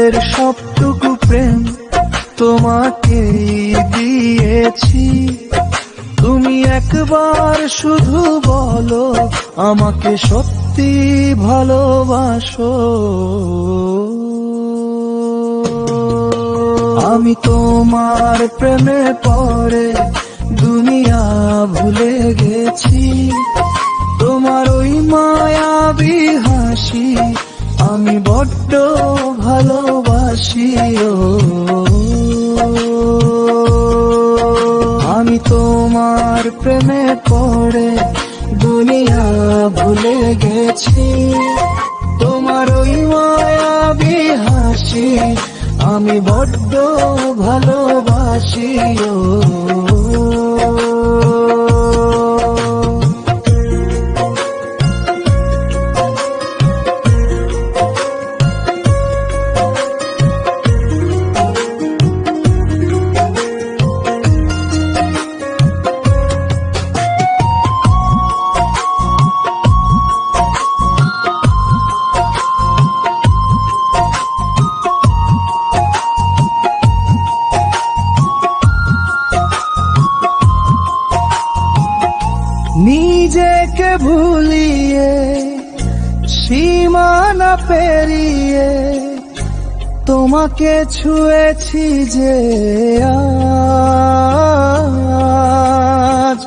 হৃদয়ের সবটুকু প্রেম তোমাকেই দিয়েছি। তুমি একবার শুধু বলো আমাকে সত্যি ভালোবাসো। আমি তোমার প্রেমে পড়ে দুনিয়া ভুলে গেছি। তোমার ওই মায়াবী হাসি আমি বড্ড ভালোবাসি। আমি তোমার প্রেমে পড়ে দুনিয়া ভুলে গেছি। তোমার ওই মায়াবী হাসি আমি বড্ড ভালোবাসি। নিজেকে ভুলিয়ে সীমানা পেরিয়ে তোমাকে ছুঁয়েছি যে আজ,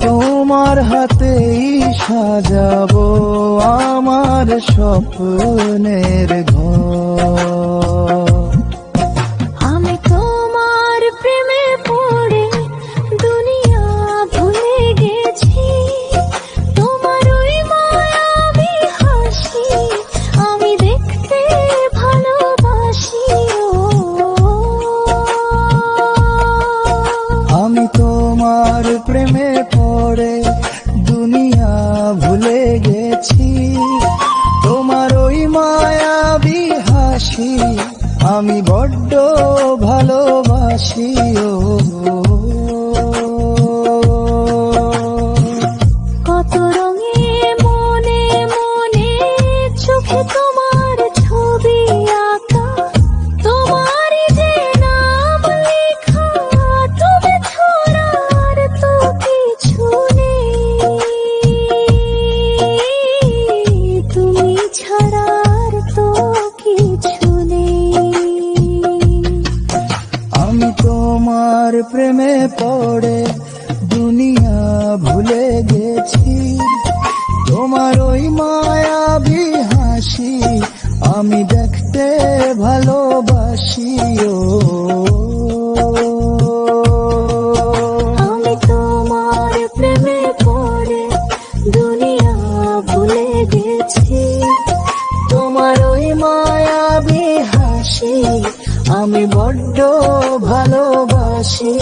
তোমার হাতেই সাজাবো আমার স্বপ্নের ঘর। আমি তোমার প্রেমে পড়ে দুনিয়া ভুলে গেছি। তোমার ওই মায়াবী হাসি আমি দেখতে ভালোবাসি। আমি তোমার প্রেমে পড়ে দুনিয়া ভুলে গেছি। তোমার ওই মায়াবী হাসি আমি বড্ড ভালোবাসি। কত রঙে মনে মনে চোখে তোমার ছবি আঁকা, তোমারই যে নাম লেখা, তুমি ছড়ার তো কিছু নেই, তুমি ছাড়ার তো কিছু নেই। আমি তোমার প্রেমে পড়ে দুনিয়া ভুলে গেছি। তোমার ওই মায়াবী হাসি আমি দেখতে ভালোবাসি। আমি তোমার প্রেমে পড়ে দুনিয়া ভুলে গেছি। তোমার ওই মায়াবী হাসি আমি বড্ড ভালোবাসি।